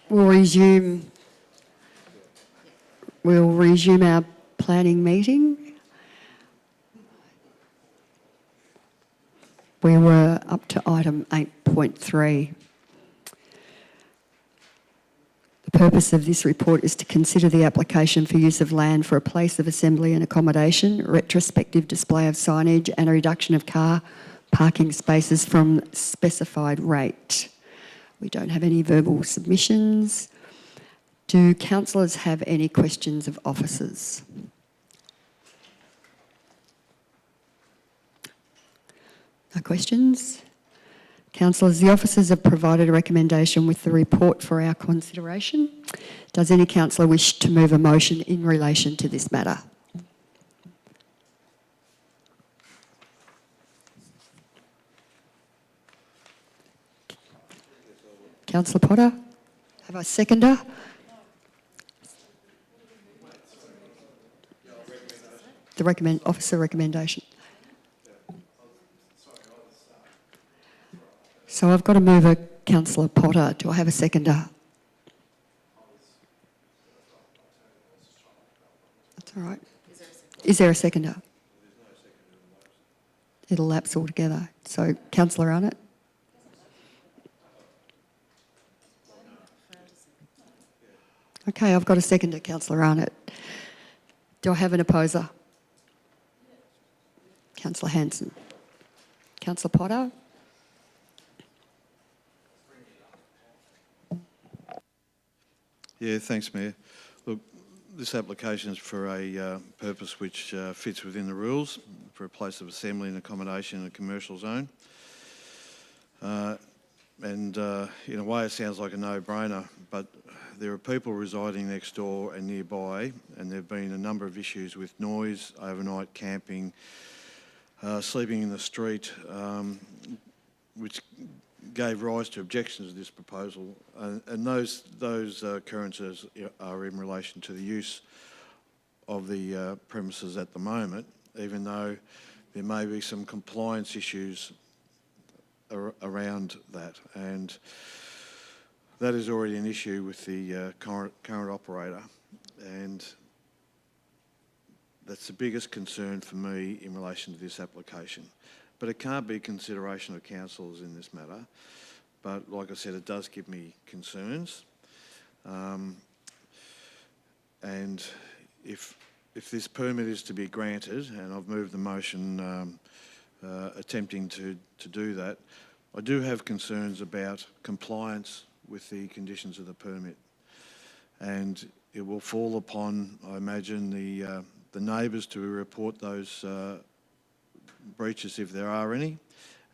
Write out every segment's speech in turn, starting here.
We'll resume our planning meeting. We were up to item 8.3. The purpose of this report is to consider the application for use of land for a place of assembly and accommodation, retrospective display of signage and a reduction of car parking spaces from specified rate. We don't have any verbal submissions. Do councillors have any questions of officers? No questions? Councillors, the officers have provided a recommendation with the report for our consideration. Does any councillor wish to move a motion in relation to this matter? Councillor Potter? Have I a seconder? The officer recommendation. So I've got to move a Councillor Potter. Do I have a seconder? That's all right. Is there a seconder? It'll lapse altogether. So Councillor Arnott? Okay, I've got a seconder, Councillor Arnott. Do I have an opposer? Councillor Hanson. Councillor Potter? Yeah, thanks, Mayor. Look, this application is for a purpose which fits within the rules for a place of assembly and accommodation in a commercial zone. In a way it sounds like a no-brainer, but there are people residing next door and nearby, and there have been a number of issues with noise, overnight camping, sleeping in the street, which gave rise to objections to this proposal, and those occurrences are in relation to the use of the premises at the moment, even though there may be some compliance issues around that, and that is already an issue with the current operator, and that's the biggest concern for me in relation to this application. But it can't be consideration of councillors in this matter. But like I said, it does give me concerns. And if this permit is to be granted, and I've moved the motion attempting to do that, I do have concerns about compliance with the conditions of the permit. And it will fall upon, I imagine, the neighbours to report those breaches, if there are any,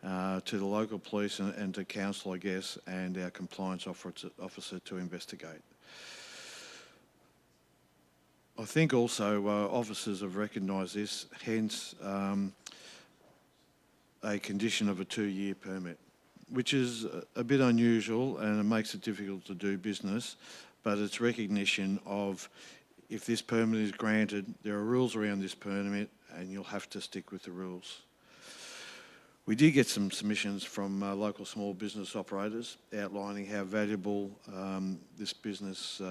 to the local police and to council, I guess, and our compliance officer to investigate. I think also officers have recognised this, hence a condition of a 2-year permit, which is a bit unusual and it makes it difficult to do business, but it's recognition of if this permit is granted, there are rules around this permit and you'll have to stick with the rules. We did get some submissions from local small business operators outlining how valuable this business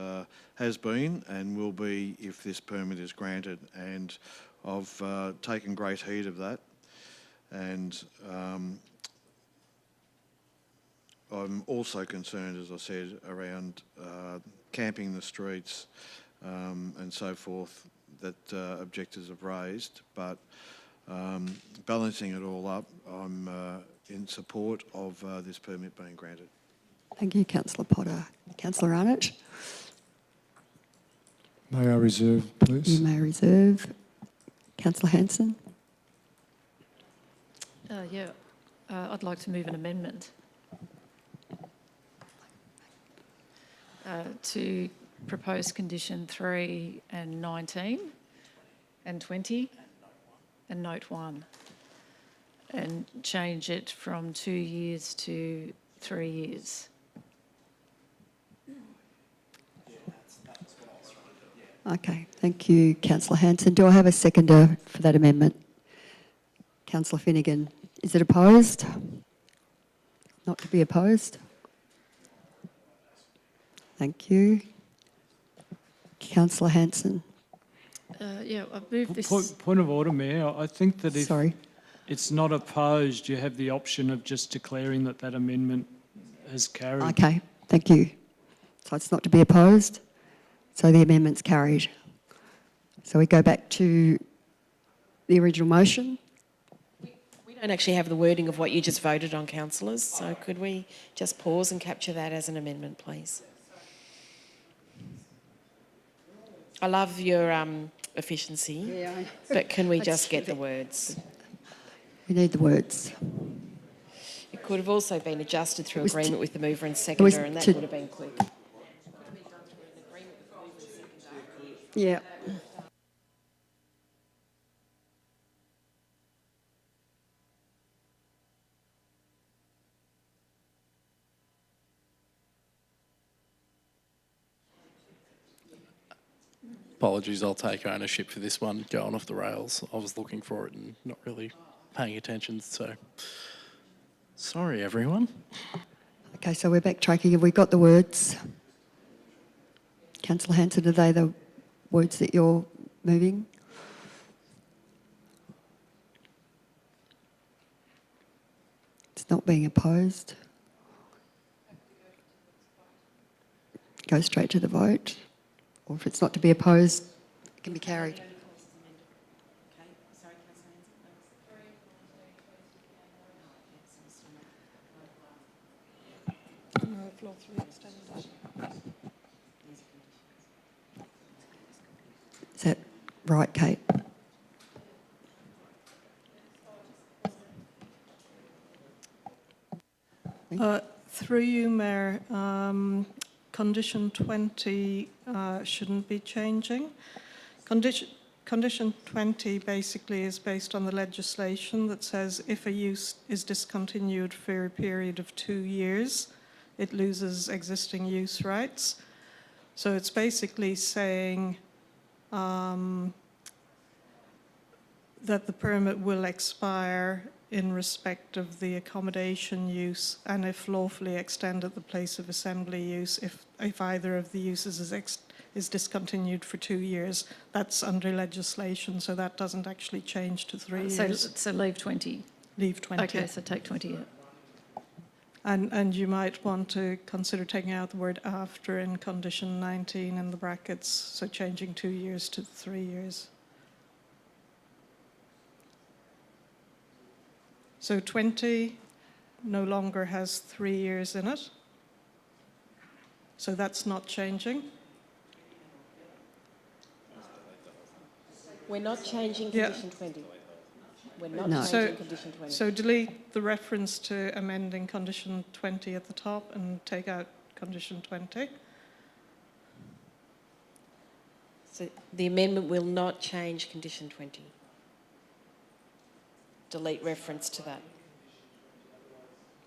has been and will be if this permit is granted, and I've taken great heed of that, and I'm also concerned, as I said, around camping in the streets and so forth that objectors have raised, but balancing it all up, I'm in support of this permit being granted. Thank you, Councillor Potter. Councillor Arnott? May I reserve, please? You may reserve. Councillor Hanson? I'd like to move an amendment to propose condition 3 and 19 and 20 and note 1, and change it from 2 years to 3 years. Okay, thank you, Councillor Hanson. Do I have a seconder for that amendment? Councillor Finnegan. Is it opposed? Not to be opposed? Thank you. Councillor Hanson. Yeah, I've moved this. Point of order, Mayor. I think that if Sorry. it's not opposed, you have the option of just declaring that that amendment has carried. Okay, thank you. So it's not to be opposed, so the amendment's carried. So we go back to the original motion. We don't actually have the wording of what you just voted on, councillors, so could we just pause and capture that as an amendment, please? I love your efficiency, but can we just get the words? We need the words. It could have also been adjusted through was agreement with the mover and was seconder, and that to- would have been quick. Yeah. Apologies, I'll take ownership for this one, going off the rails. I was looking for it and not really paying attention, so sorry everyone. Okay, so we're backtracking. Have we got the words? Councillor Hanson, are they the words that you're moving? It's not being opposed. Go straight to the vote. Or if it's not to be opposed, it can be carried. Is that right, Kate? Through you, Mayor, condition 20 shouldn't be changing. Condition 20 basically is based on the legislation that says if a use is discontinued for a period of 2 years, it loses existing use rights. So it's basically saying that the permit will expire in respect of the accommodation use and if lawfully extended the place of assembly use if either of the uses is discontinued for 2 years. That's under legislation, so that doesn't actually change to 3 years. So leave 20. Leave 20. Okay, so take 20 out. And you might want to consider taking out the word after in condition 19 in the brackets, so changing 2 years to 3 years. So 20 no longer has 3 years in it. So that's not changing. We're not changing Yeah. condition 20. We're not No. changing condition 20. So delete the reference to amending condition 20 at the top and take out condition 20. So the amendment will not change condition 20. Delete reference to that.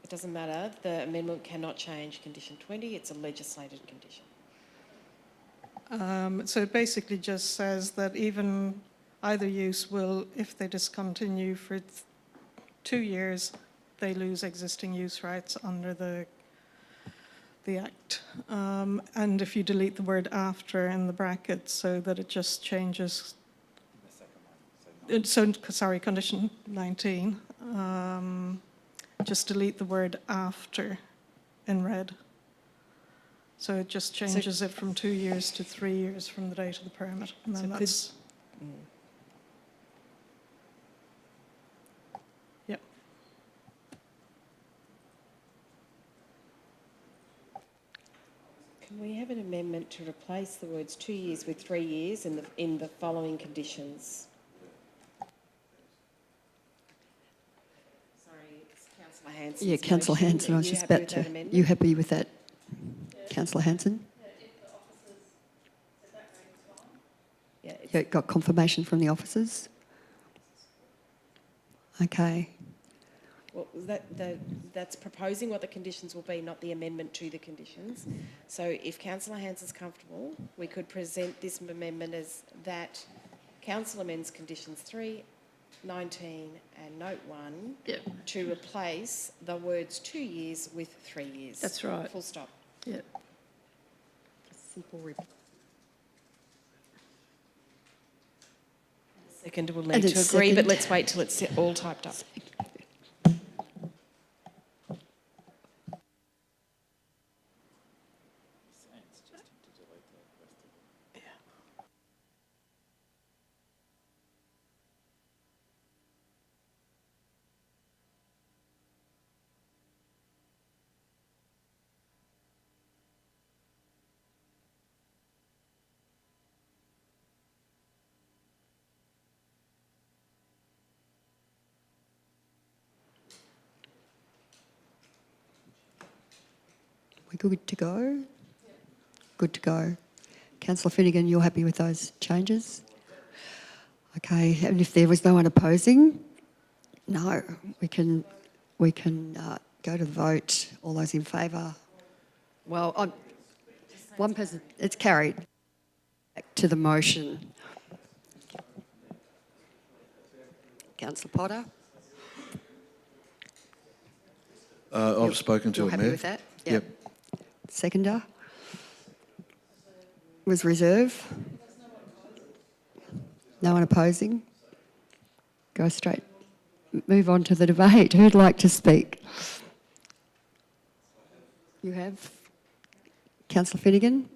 It doesn't matter. The amendment cannot change condition 20. It's a legislated condition. So it basically just says that either use will, if they discontinue for 2 years, they lose existing use rights under the Act. And if you delete the word after in the brackets so that it just changes. Condition 19. Just delete the word after in red. So it just changes it from 2 years to 3 years from the date of the permit. And then that's. Yep. Can we have an amendment to replace the words 2 years with 3 years in the following conditions? Councillor Hanson. Yeah, Councillor Hanson, I was just about to. You happy with that, Councillor Hanson? Yeah, got confirmation from the officers? Okay. Well, that's proposing what the conditions will be, not the amendment to the conditions. So if Councillor Hanson's comfortable, we could present this amendment as that Council amends conditions 3, 19 and note 1 to replace the words 2 years with 3 years. That's right. Full stop. Yeah. Simple report. Second, we'll And need to it's agree, but second. let's wait till it's all typed up. We're good to go? Good to go. Councillor Finnegan, you're happy with those changes? Okay, and if there was no one opposing, no, we can go to the vote. All those in favour? Well, one person, it's carried. Back to the motion. Councillor Potter? I've spoken to You're it, happy Mayor. with that? Yep. Seconder? Was reserve? No one opposing? Go straight. Move on to the debate. Who'd like to speak? You have? Councillor Finnegan?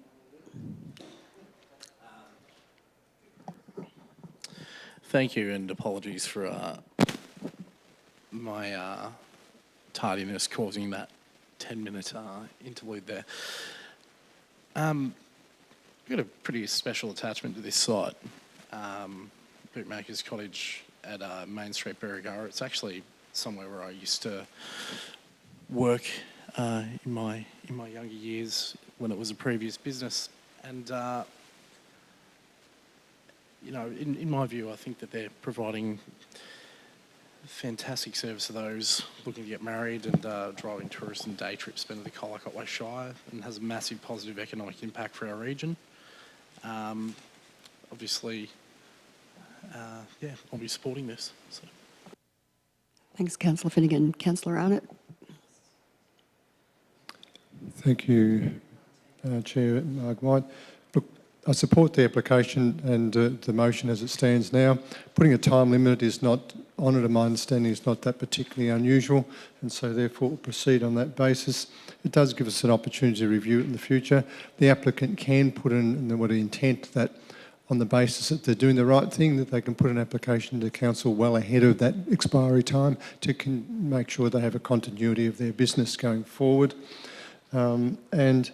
Thank you, and apologies for my tardiness causing that 10-minute interlude there. We've got a pretty special attachment to this site, Bootmaker's Cottage at Main Street, Berrigara. It's actually somewhere where I used to work in my younger years when it was a previous business, and you know, in my view, I think that they're providing fantastic service to those looking to get married and driving tourist and day trips into the Colac Otway Shire, and has a massive positive economic impact for our region. Obviously, yeah, I'll be supporting this. So. Thanks, Councillor Finnegan. Councillor Arnott? Thank you, Chair Mark White. Look, I support the application and the motion as it stands now. Putting a time limit is not, on it, to my understanding, is not that particularly unusual, and so therefore we'll proceed on that basis. It does give us an opportunity to review it in the future. The applicant can put in the intent that on the basis that they're doing the right thing, that they can put an application to council well ahead of that expiry time to make sure they have a continuity of their business going forward. And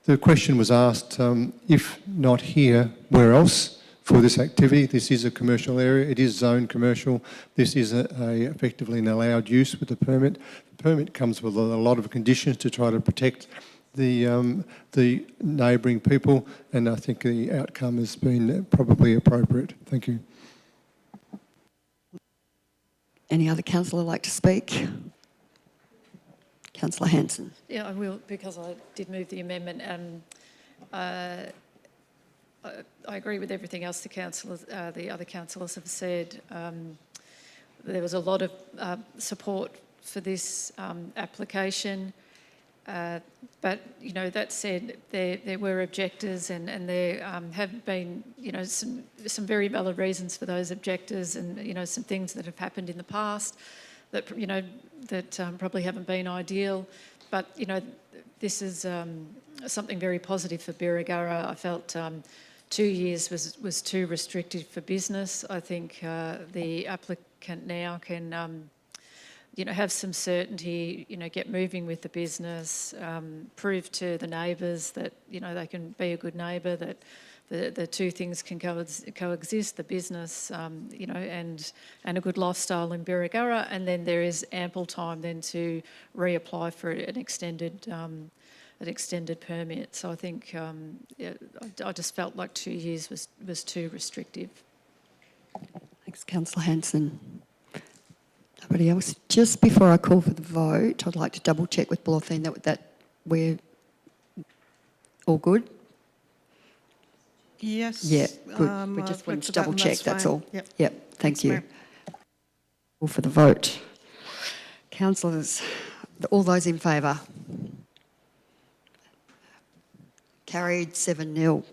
the question was asked, if not here, where else for this activity? This is a commercial area, it is zoned commercial, this is effectively an allowed use with the permit. The permit comes with a lot of conditions to try to protect the neighbouring people, and I think the outcome has been probably appropriate. Thank you. Any other councillor like to speak? Councillor Hanson. Yeah, I will, because I did move the amendment. I agree with everything else the other councillors have said. There was a lot of support for this application. But, you know, that said, there were objectors, and there have been, you know, some very valid reasons for those objectors, and, you know, some things that have happened in the past that, you know, that probably haven't been ideal. But, you know, this is something very positive for Berrigara. I felt 2 years was too restrictive for business. I think the applicant now can you know, have some certainty, you know, get moving with the business, prove to the neighbours that, you know, they can be a good neighbour, that the two things can coexist, the business, you know, and a good lifestyle in Berrigara, and then there is ample time then to reapply for an extended permit. So I think yeah, I just felt like 2 years was too restrictive. Thanks, Councillor Hanson. Nobody else? Just before I call for the vote, I'd like to double check with Bluffine that we're all good. Yes. Yeah, good. We I've just wanted looked to at that double and check, that's that's fine. all. Yep. Yep, thank Thanks, you. Mayor. Call for the vote. Councillors, all those in favour? carried 7-0.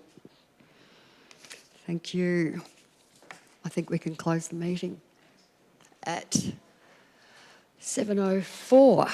Thank you. I think we can close the meeting at 7:04.